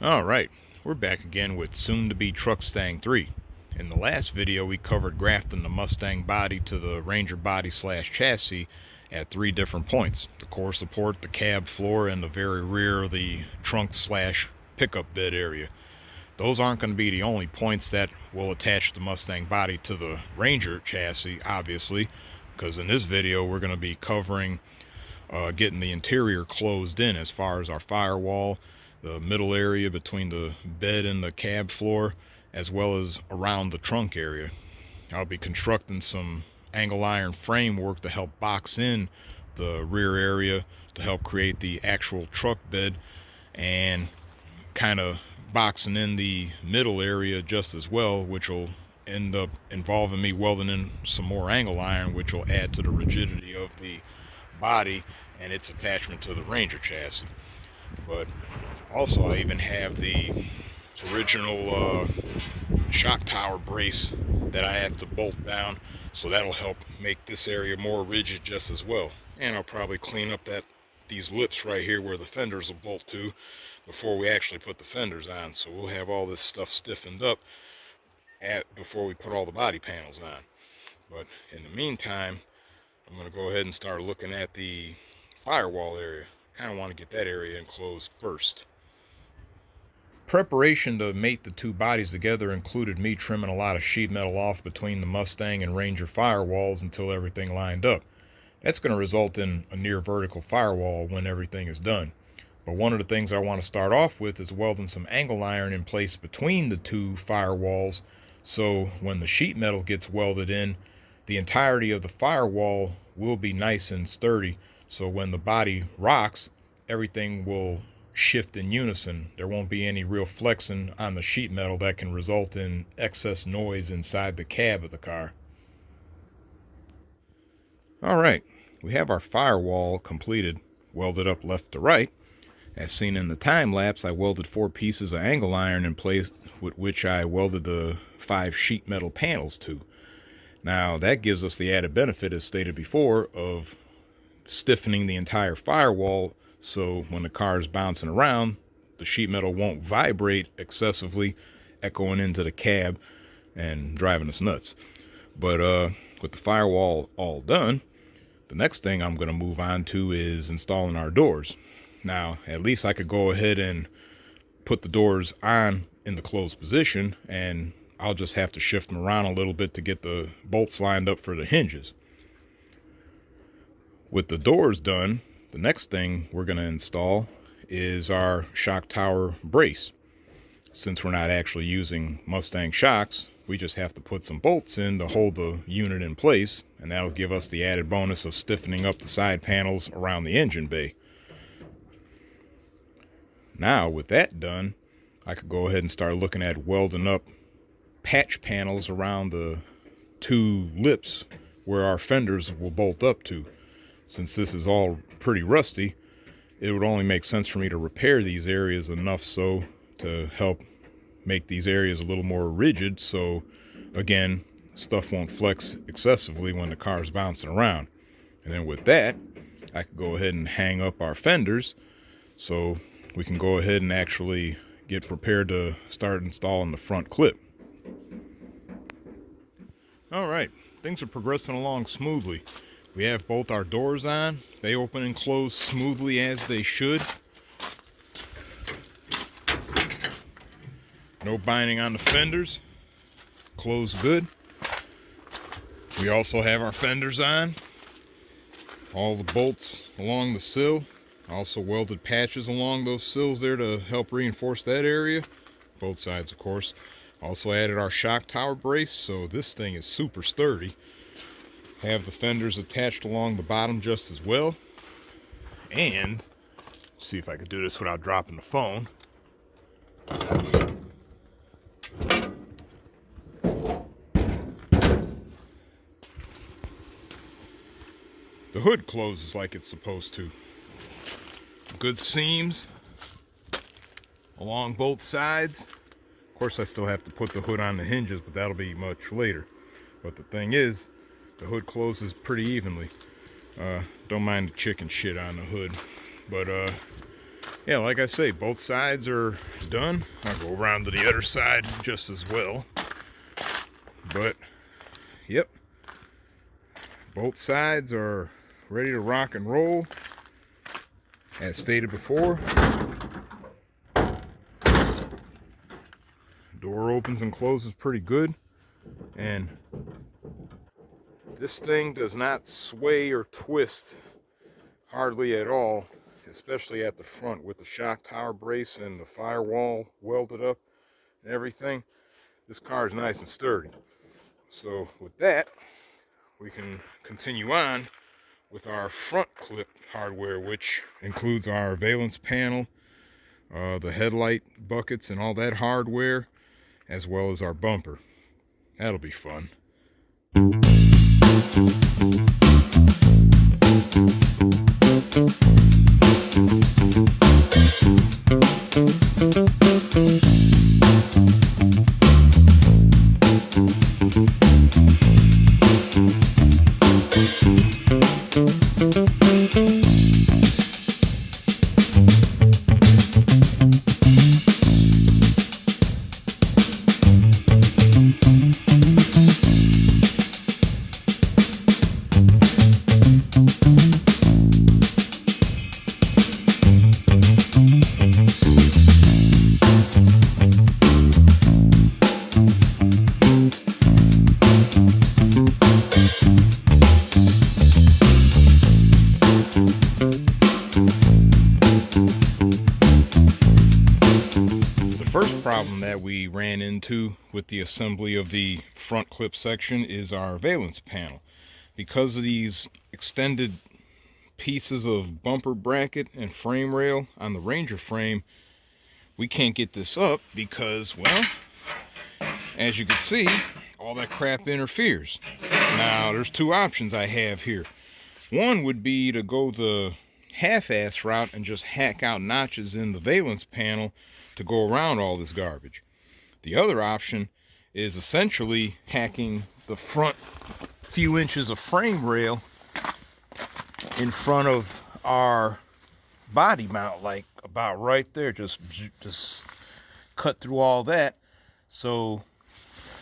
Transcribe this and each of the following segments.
Alright, we're back again with soon-to-be Truckstang 3. In the last video we covered grafting the Mustang body to the Ranger body slash chassis at 3 different points. The core support, the cab floor, and the very rear of the trunk slash pickup bed area. Those aren't going to be the only points that will attach the Mustang body to the Ranger chassis, obviously, because in this video we're going to be covering getting the interior closed in as far as our firewall, the middle area between the bed and the cab floor, as well as around the trunk area. I'll be constructing some angle iron framework to help box in the rear area to help create the actual truck bed, and kind of boxing in the middle area just as well, which will end up involving me welding in some more angle iron, which will add to the rigidity of the body and its attachment to the Ranger chassis. But also I even have the original shock tower brace that I have to bolt down, so that'll help make this area more rigid just as well. And I'll probably clean up these lips right here where the fenders will bolt to before we actually put the fenders on, so we'll have all this stuff stiffened up before we put all the body panels on. But in the meantime, I'm going to go ahead and start looking at the firewall area. Kind of want to get that area enclosed first. Preparation to mate the two bodies together included me trimming a lot of sheet metal off between the Mustang and Ranger firewalls until everything lined up. That's going to result in a near vertical firewall when everything is done. But one of the things I want to start off with is welding some angle iron in place between the two firewalls, so when the sheet metal gets welded in, the entirety of the firewall will be nice and sturdy. So when the body rocks, everything will shift in unison. There won't be any real flexing on the sheet metal that can result in excess noise inside the cab of the car. Alright, we have our firewall completed, welded up left to right. As seen in the time lapse, I welded 4 pieces of angle iron in place, with which I welded the 5 sheet metal panels to. Now that gives us the added benefit, as stated before, of stiffening the entire firewall, so when the car is bouncing around, the sheet metal won't vibrate excessively, echoing into the cab and driving us nuts. But with the firewall all done, the next thing I'm going to move on to is installing our doors. Now, at least I could go ahead and put the doors on in the closed position, and I'll just have to shift them around a little bit to get the bolts lined up for the hinges. With the doors done, the next thing we're going to install is our shock tower brace. Since we're not actually using Mustang shocks, we just have to put some bolts in to hold the unit in place, and that'll give us the added bonus of stiffening up the side panels around the engine bay. Now with that done, I could go ahead and start looking at welding up patch panels around the 2 lips where our fenders will bolt up to. Since this is all pretty rusty, it would only make sense for me to repair these areas enough so to help make these areas a little more rigid, so again, stuff won't flex excessively when the car is bouncing around. And then with that, I could go ahead and hang up our fenders so we can go ahead and actually get prepared to start installing the front clip. Alright, things are progressing along smoothly. We have both our doors on. They open and close smoothly as they should. No binding on the fenders. Closed good. We also have our fenders on. All the bolts along the sill. Also welded patches along those sills there to help reinforce that area. Both sides, of course. Also added our shock tower brace, so this thing is super sturdy. Have the fenders attached along the bottom just as well. And see if I could do this without dropping the phone. The hood closes like it's supposed to. Good seams along both sides. Of course I still have to put the hood on the hinges, but that'll be much later. But the thing is, the hood closes pretty evenly. Don't mind the chicken shit on the hood. But Yeah, like I say, both sides are done. I'll go around to the other side just as well. But, yep, both sides are ready to rock and roll. As stated before, door opens and closes pretty good, and this thing does not sway or twist hardly at all, especially at the front with the shock tower brace and the firewall welded up and everything. This car is nice and sturdy. So with that, we can continue on with our front clip hardware, which includes our valence panel, the headlight buckets and all that hardware, as well as our bumper. That'll be fun. Problem that we ran into with the assembly of the front clip section is our valence panel. Because of these extended pieces of bumper bracket and frame rail on the Ranger frame, we can't get this up because, well, as you can see, all that crap interferes. Now there's two options I have here. One would be to go the half-ass route and just hack out notches in the valence panel to go around all this garbage. The other option is essentially hacking the front few inches of frame rail in front of our body mount, like about right there. Just cut through all that. So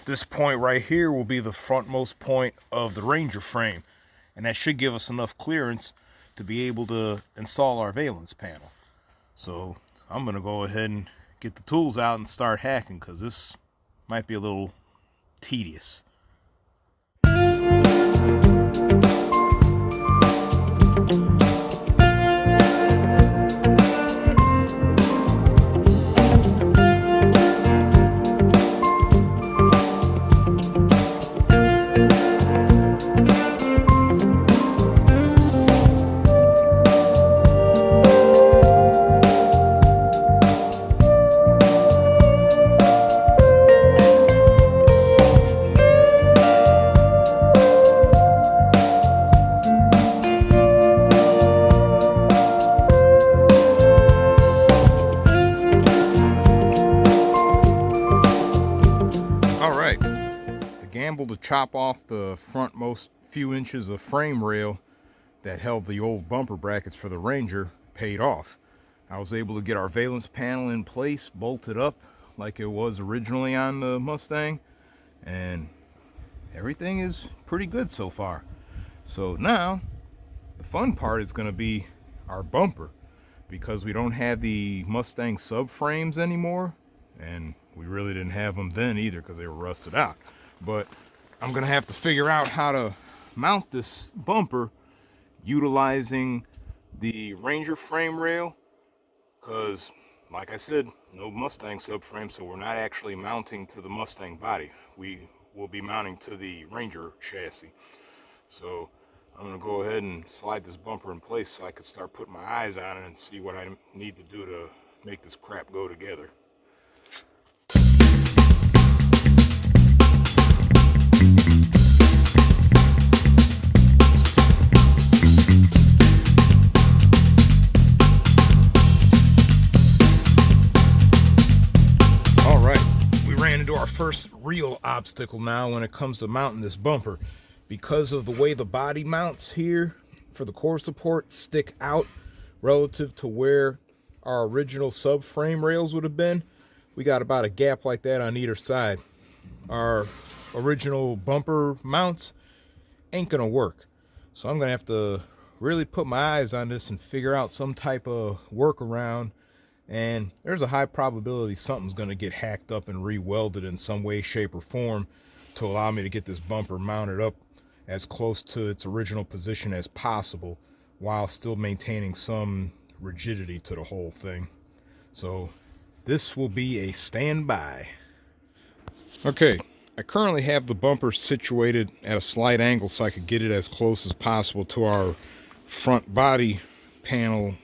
this point right here will be the frontmost point of the Ranger frame, and that should give us enough clearance to be able to install our valence panel. So I'm gonna go ahead and get the tools out and start hacking, because this might be a little tedious. To chop off the frontmost few inches of frame rail that held the old bumper brackets for the Ranger paid off. I was able to get our valence panel in place, bolted up like it was originally on the Mustang, and everything is pretty good so far. So now the fun part is going to be our bumper, because we don't have the Mustang subframes anymore, and we really didn't have them then either because they were rusted out. But I'm gonna have to figure out how to mount this bumper utilizing the Ranger frame rail, because like I said, no Mustang subframe, so we're not actually mounting to the Mustang body. We will be mounting to the Ranger chassis. So I'm gonna go ahead and slide this bumper in place so I can start putting my eyes on it and see what I need to do to make this crap go together. Our first real obstacle now when it comes to mounting this bumper, because of the way the body mounts here for the core support stick out relative to where our original subframe rails would have been, we got about a gap like that on either side. Our original bumper mounts ain't gonna work. So I'm gonna have to really put my eyes on this and figure out some type of workaround. And there's a high probability something's gonna get hacked up and re-welded in some way, shape, or form to allow me to get this bumper mounted up as close to its original position as possible while still maintaining some rigidity to the whole thing. So this will be a standby. Okay, I currently have the bumper situated at a slight angle so I could get it as close as possible to our front body panel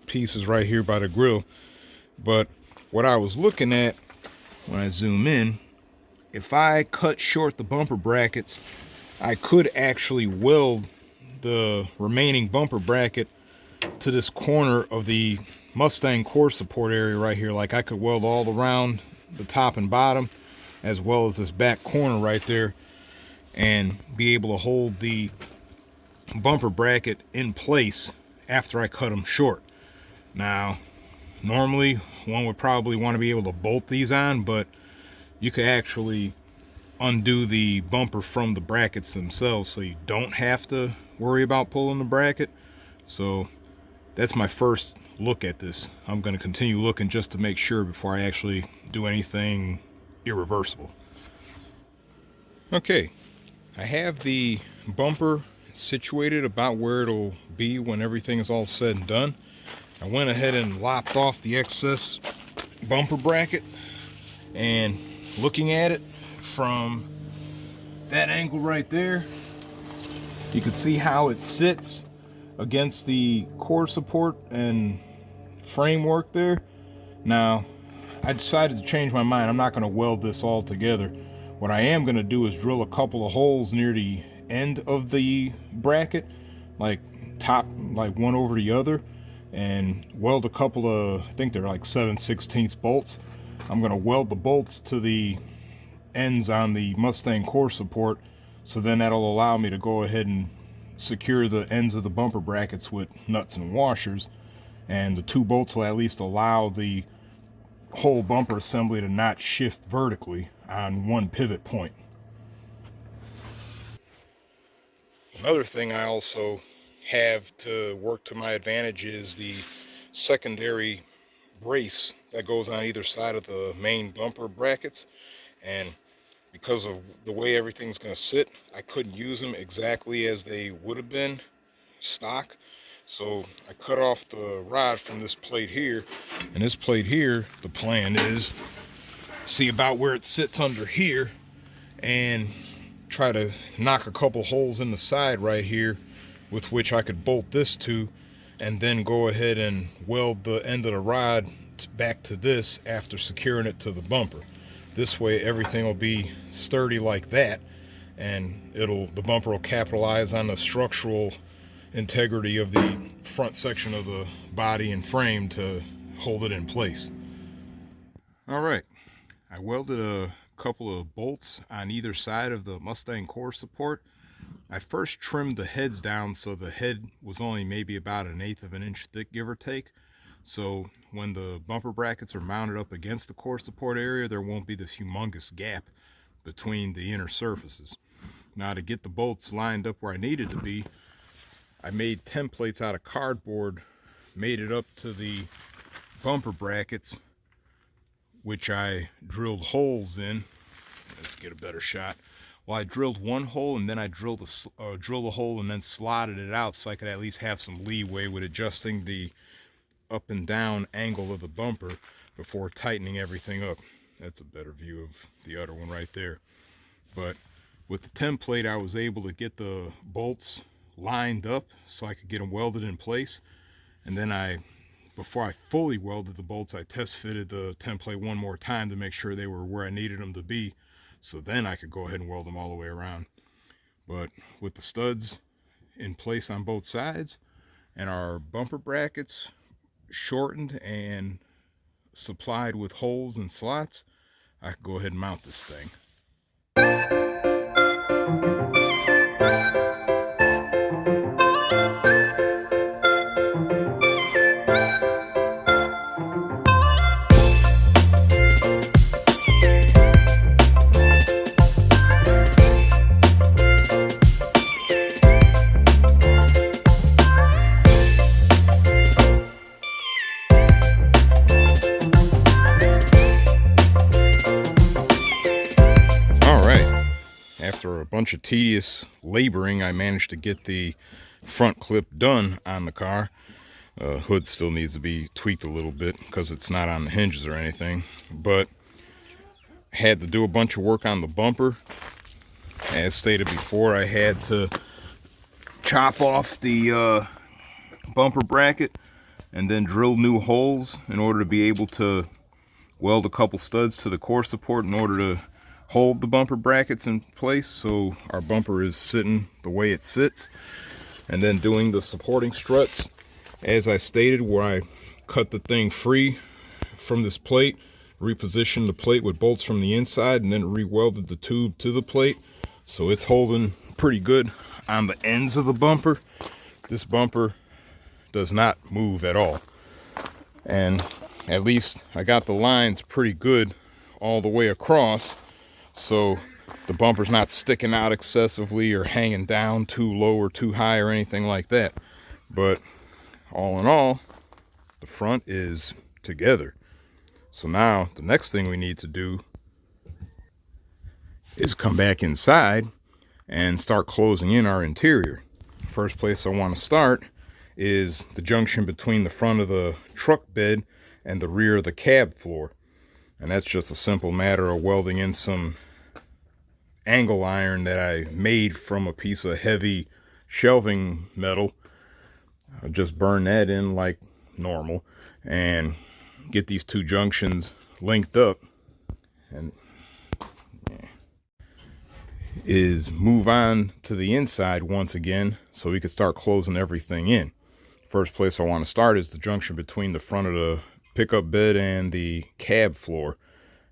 pieces right here by the grill. But what I was looking at when I zoom in, if I cut short the bumper brackets, I could actually weld the remaining bumper bracket to this corner of the Mustang core support area right here. Like I could weld all around the top and bottom as well as this back corner right there and be able to hold the bumper bracket in place after I cut them short. Now, normally one would probably want to be able to bolt these on, but you could actually undo the bumper from the brackets themselves so you don't have to worry about pulling the bracket. So that's my first look at this. I'm going to continue looking just to make sure before I actually do anything irreversible. Okay, I have the bumper situated about where it'll be when everything is all said and done. I went ahead and lopped off the excess bumper bracket, and looking at it from that angle right there, you can see how it sits against the core support and framework there. Now, I decided to change my mind. I'm not going to weld this all together. What I am going to do is drill a couple of holes near the end of the bracket, like top, like one over the other, and weld a couple of, I think they're like 7/16 bolts. I'm going to weld the bolts to the ends on the Mustang core support, so then that'll allow me to go ahead and secure the ends of the bumper brackets with nuts and washers, and the 2 bolts will at least allow the whole bumper assembly to not shift vertically on one pivot point. Another thing I also have to work to my advantage is the secondary brace that goes on either side of the main bumper brackets, and because of the way everything's going to sit, I couldn't use them exactly as they would have been stock. So I cut off the rod from this plate here, and this plate here, the plan is see about where it sits under here and try to knock a couple holes in the side right here with which I could bolt this to, and then go ahead and weld the end of the rod back to this after securing it to the bumper. This way everything will be sturdy like that, and the bumper will capitalize on the structural integrity of the front section of the body and frame to hold it in place. Alright, I welded a couple of bolts on either side of the Mustang core support. I first trimmed the heads down so the head was only maybe about 1/8 of an inch thick, give or take. So when the bumper brackets are mounted up against the core support area, there won't be this humongous gap between the inner surfaces. Now, to get the bolts lined up where I needed to be, I made templates out of cardboard, made it up to the bumper brackets, which I drilled holes in. Let's get a better shot. Well, I drilled one hole, and then I drilled a hole and then slotted it out so I could at least have some leeway with adjusting the up and down angle of the bumper before tightening everything up. That's a better view of the other one right there. But with the template, I was able to get the bolts lined up so I could get them welded in place. And then before I fully welded the bolts, I test fitted the template one more time to make sure they were where I needed them to be, so then I could go ahead and weld them all the way around. But with the studs in place on both sides and our bumper brackets shortened and supplied with holes and slots, I could go ahead and mount this thing. a bunch of tedious laboring, I managed to get the front clip done on the car. Hood still needs to be tweaked a little bit because it's not on the hinges or anything, but had to do a bunch of work on the bumper. As stated before, I had to chop off the bumper bracket and then drill new holes in order to be able to weld a couple studs to the core support in order to hold the bumper brackets in place so our bumper is sitting the way it sits. And then doing the supporting struts, as I stated, where I cut the thing free from this plate, repositioned the plate with bolts from the inside, and then re-welded the tube to the plate, so it's holding pretty good on the ends of the bumper. This bumper does not move at all, and at least I got the lines pretty good all the way across, so the bumper's not sticking out excessively or hanging down too low or too high or anything like that. But all in all, the front is together. So now the next thing we need to do is come back inside and start closing in our interior. First place I want to start is the junction between the front of the truck bed and the rear of the cab floor. And that's just a simple matter of welding in some angle iron that I made from a piece of heavy shelving metal. I'll just burn that in like normal and get these two junctions linked up, and is move on to the inside once again so we can start closing everything in. First place I want to start is the junction between the front of the pickup bed and the cab floor,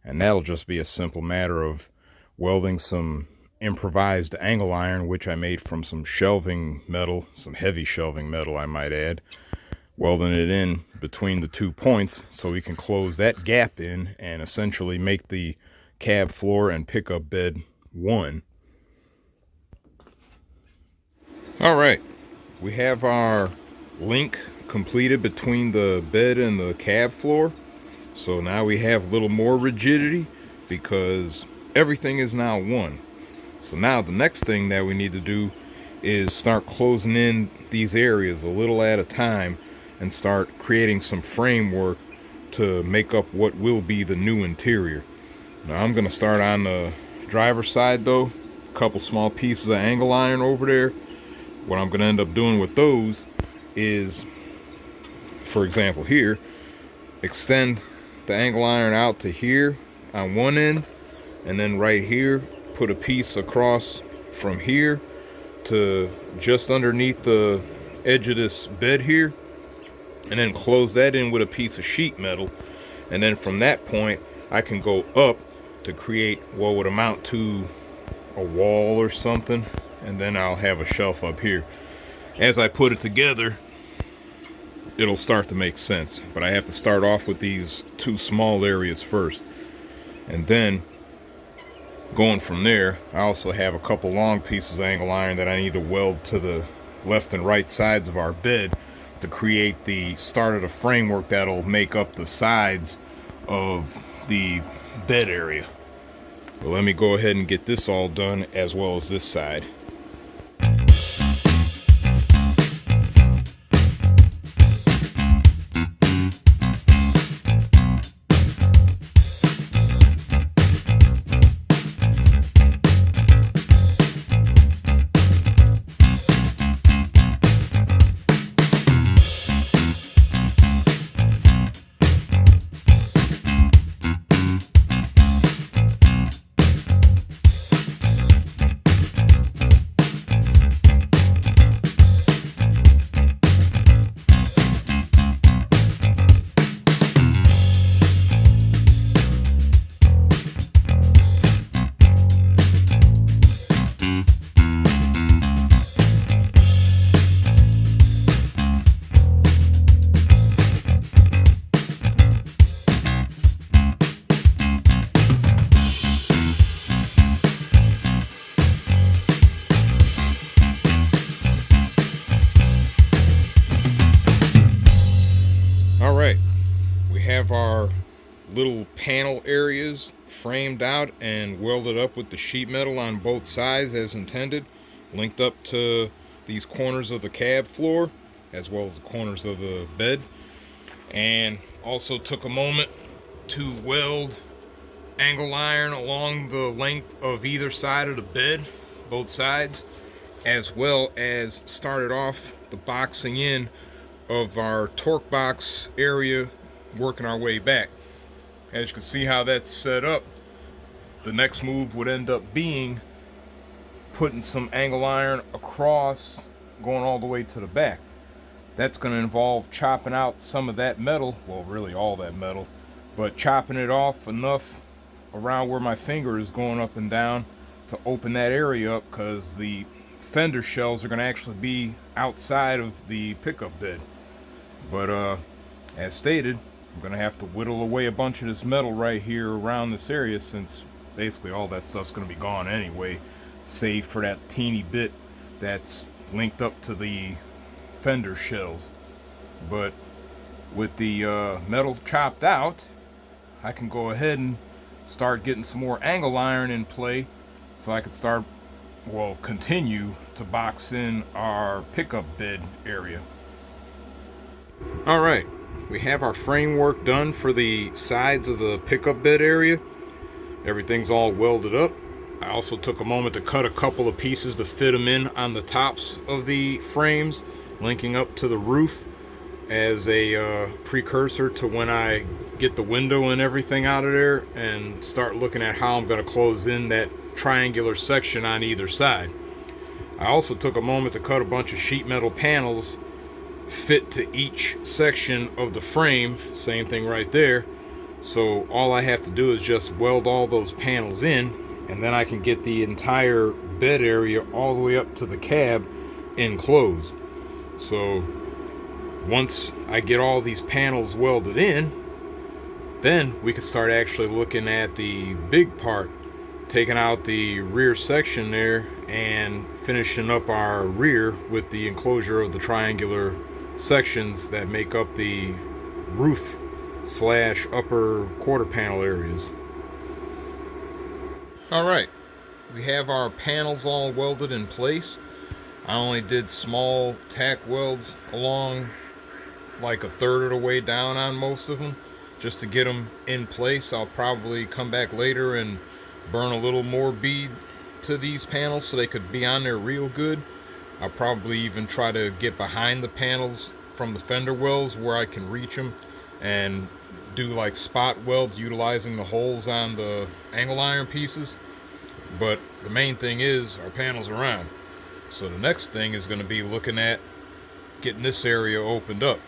and that'll just be a simple matter of welding some improvised angle iron, which I made from some shelving metal, some heavy shelving metal I might add, welding it in between the 2 points so we can close that gap in and essentially make the cab floor and pickup bed one. All right, we have our link completed between the bed and the cab floor, so now we have a little more rigidity because everything is now one. So now the next thing that we need to do is start closing in these areas a little at a time and start creating some framework to make up what will be the new interior. Now I'm going to start on the driver's side though. A couple small pieces of angle iron over there. What I'm going to end up doing with those is, for example here, extend the angle iron out to here on one end, and then right here put a piece across from here to just underneath the edge of this bed here, and then close that in with a piece of sheet metal. And then from that point I can go up to create what would amount to a wall or something, and then I'll have a shelf up here. As I put it together, it'll start to make sense, but I have to start off with these two small areas first, and then going from there, I also have a couple long pieces of angle iron that I need to weld to the left and right sides of our bed to create the start of the framework that'll make up the sides of the bed area. But let me go ahead and get this all done as well as this side. little panel areas framed out and welded up with the sheet metal on both sides as intended, linked up to these corners of the cab floor as well as the corners of the bed. And also took a moment to weld angle iron along the length of either side of the bed, both sides, as well as started off the boxing in of our torque box area, working our way back. As you can see how that's set up, the next move would end up being putting some angle iron across, going all the way to the back. That's going to involve chopping out some of that metal, well, really all that metal, but chopping it off enough around where my finger is going up and down to open that area up, because the fender shells are going to actually be outside of the pickup bed. But as stated, I'm going to have to whittle away a bunch of this metal right here around this area, since basically all that stuff's going to be gone anyway, save for that teeny bit that's linked up to the fender shells. But with the metal chopped out, I can go ahead and start getting some more angle iron in play, so I could start, well, continue to box in our pickup bed area. Alright, we have our framework done for the sides of the pickup bed area. Everything's all welded up. I also took a moment to cut a couple of pieces to fit them in on the tops of the frames, linking up to the roof as a precursor to when I get the window and everything out of there and start looking at how I'm going to close in that triangular section on either side. I also took a moment to cut a bunch of sheet metal panels fit to each section of the frame, same thing right there. So all I have to do is just weld all those panels in, and then I can get the entire bed area all the way up to the cab enclosed. So once I get all these panels welded in, then we can start actually looking at the big part, taking out the rear section there and finishing up our rear with the enclosure of the triangular sections that make up the roof slash upper quarter panel areas. Alright, we have our panels all welded in place. I only did small tack welds along like a third of the way down on most of them, just to get them in place. I'll probably come back later and burn a little more bead to these panels so they could be on there real good. I'll probably even try to get behind the panels from the fender wells where I can reach them and do like spot welds utilizing the holes on the angle iron pieces. But the main thing is our panels are on. So the next thing is going to be looking at getting this area opened up.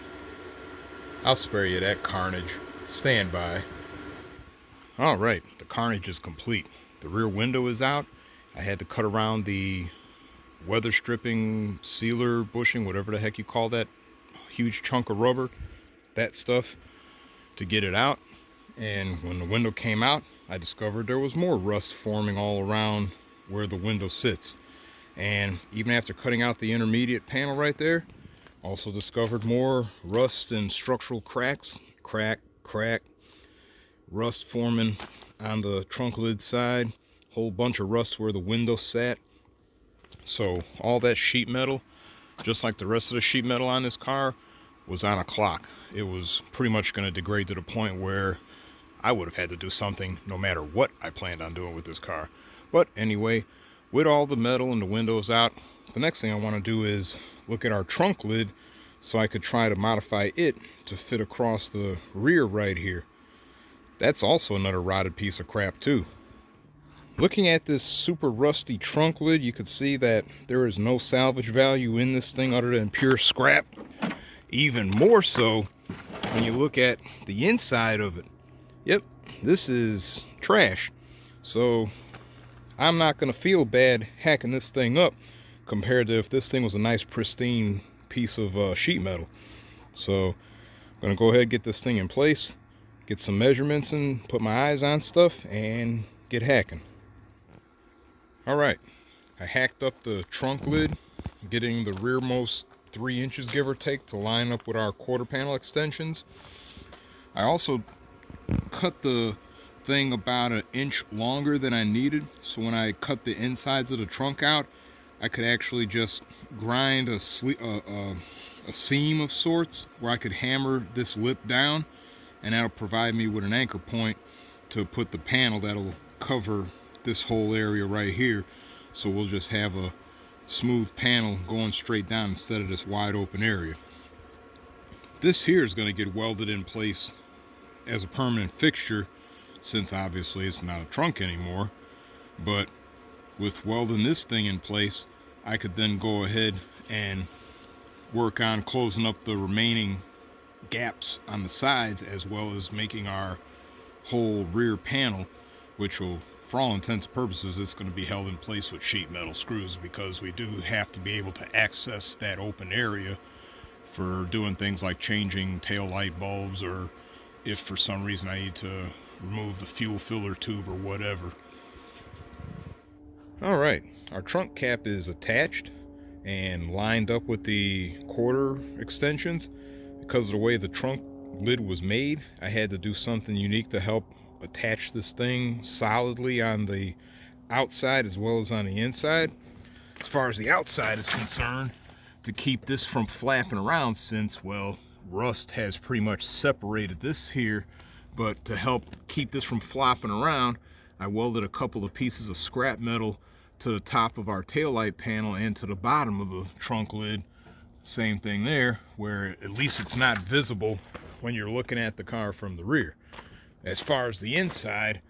I'll spare you that carnage. Stand by. Alright, the carnage is complete. The rear window is out. I had to cut around the weather stripping, sealer, bushing, whatever the heck you call that huge chunk of rubber, that stuff, to get it out. And when the window came out, I discovered there was more rust forming all around where the window sits. And even after cutting out the intermediate panel right there, also discovered more rust and structural cracks, crack, rust forming on the trunk lid side, whole bunch of rust where the window sat. So all that sheet metal, just like the rest of the sheet metal on this car, was on a clock. It was pretty much going to degrade to the point where I would have had to do something no matter what I planned on doing with this car. But anyway, with all the metal and the windows out, the next thing I want to do is look at our trunk lid so I could try to modify it to fit across the rear right here. That's also another rotted piece of crap too. Looking at this super rusty trunk lid, you can see that there is no salvage value in this thing other than pure scrap. Even more so when you look at the inside of it. Yep, this is trash. So I'm not going to feel bad hacking this thing up compared to if this thing was a nice pristine piece of sheet metal. So I'm going to go ahead and get this thing in place, get some measurements and put my eyes on stuff and get hacking. Alright, I hacked up the trunk lid, getting the rearmost 3 inches give or take to line up with our quarter panel extensions. I also cut the thing about an inch longer than I needed, so when I cut the insides of the trunk out, I could actually just grind a seam of sorts where I could hammer this lip down, and that'll provide me with an anchor point to put the panel that'll cover this whole area right here. So we'll just have a smooth panel going straight down instead of this wide open area. This here is going to get welded in place as a permanent fixture, since obviously it's not a trunk anymore. But with welding this thing in place, I could then go ahead and work on closing up the remaining gaps on the sides, as well as making our whole rear panel, which will, for all intents and purposes, it's going to be held in place with sheet metal screws, because we do have to be able to access that open area for doing things like changing tail light bulbs, or if for some reason I need to remove the fuel filler tube or whatever. Alright, our trunk cap is attached and lined up with the quarter extensions. Because of the way the trunk lid was made, I had to do something unique to help attach this thing solidly on the outside as well as on the inside. As far as the outside is concerned, to keep this from flapping around, since, well, rust has pretty much separated this here, but to help keep this from flopping around, I welded a couple of pieces of scrap metal to the top of our taillight panel and to the bottom of the trunk lid. Same thing there, where at least it's not visible when you're looking at the car from the rear. As far as the inside,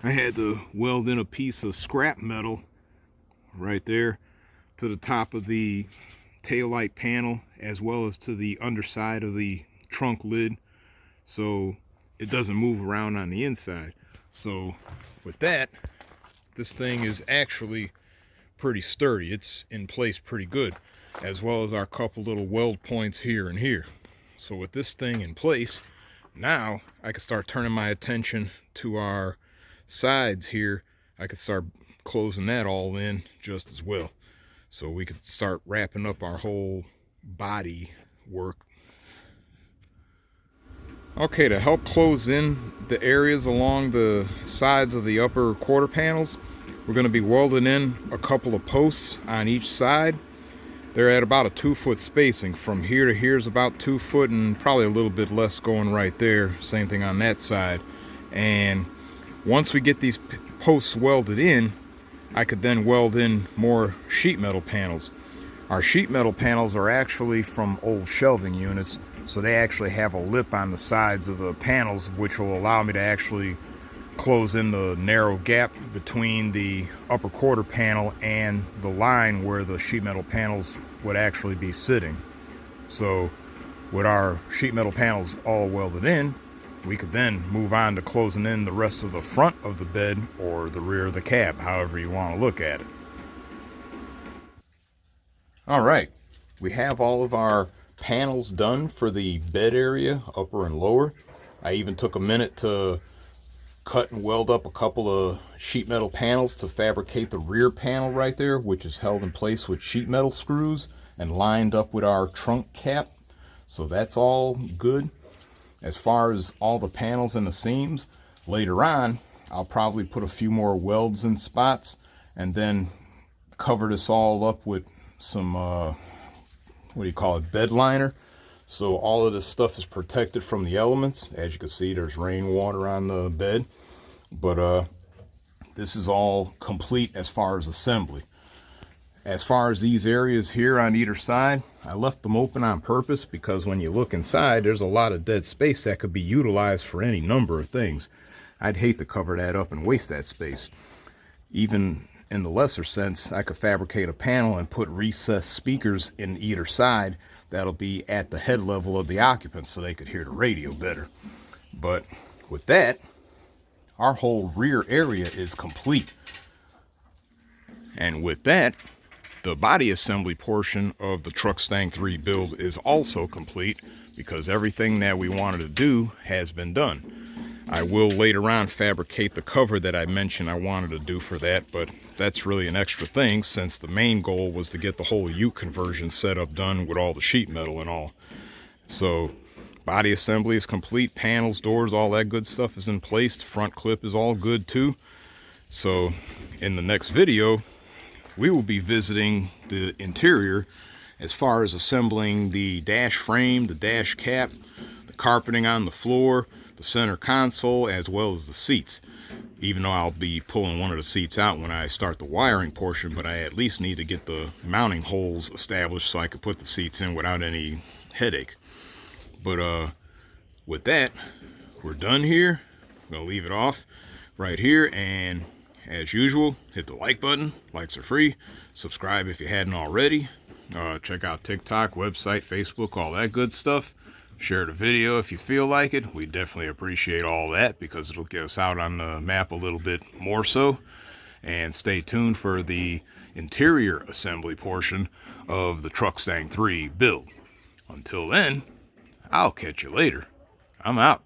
I had to weld in a piece of scrap metal right there to the top of the taillight panel, as well as to the underside of the trunk lid, so it doesn't move around on the inside. So with that, this thing is actually pretty sturdy. It's in place pretty good, as well as our couple little weld points here and here. So with this thing in place, now I can start turning my attention to our sides here. I could start closing that all in just as well, so we could start wrapping up our whole body work. Okay, to help close in the areas along the sides of the upper quarter panels, we're going to be welding in a couple of posts on each side. They're at about a 2-foot spacing. From here to here is about 2 foot, and probably a little bit less going right there. Same thing on that side. And once we get these posts welded in, I could then weld in more sheet metal panels. Our sheet metal panels are actually from old shelving units, so they actually have a lip on the sides of the panels, which will allow me to actually close in the narrow gap between the upper quarter panel and the line where the sheet metal panels would actually be sitting. So with our sheet metal panels all welded in, we could then move on to closing in the rest of the front of the bed or the rear of the cab, however you want to look at it. Alright, we have all of our panels done for the bed area, upper and lower. I even took a minute to cut and weld up a couple of sheet metal panels to fabricate the rear panel right there, which is held in place with sheet metal screws and lined up with our trunk cap. So that's all good. As far as all the panels and the seams, later on I'll probably put a few more welds in spots and then cover this all up with some bed liner, so all of this stuff is protected from the elements. As you can see, there's rainwater on the bed, but this is all complete as far as assembly. As far as these areas here on either side, I left them open on purpose because when you look inside, there's a lot of dead space that could be utilized for any number of things. I'd hate to cover that up and waste that space. Even in the lesser sense, I could fabricate a panel and put recessed speakers in either side that'll be at the head level of the occupants so they could hear the radio better. But with that, our whole rear area is complete. And with that, the body assembly portion of the Truckstang 3 build is also complete, because everything that we wanted to do has been done. I will later on fabricate the cover that I mentioned I wanted to do for that, but that's really an extra thing since the main goal was to get the whole ute conversion setup done with all the sheet metal and all. So Body assembly is complete. Panels, doors, all that good stuff is in place. The front clip is all good too. So in the next video, we will be visiting the interior as far as assembling the dash frame, the dash cap, the carpeting on the floor, the center console, as well as the seats. Even though I'll be pulling one of the seats out when I start the wiring portion, but I at least need to get the mounting holes established so I can put the seats in without any headache. But with that, we're done here. I'm gonna leave it off right here, and as usual, hit the like button. Likes are free. Subscribe if you hadn't already. Check out TikTok, website, Facebook, all that good stuff. Share the video if you feel like it. We definitely appreciate all that because it'll get us out on the map a little bit more so. And stay tuned for the interior assembly portion of the Truckstang 3 build. Until then, I'll catch you later. I'm out.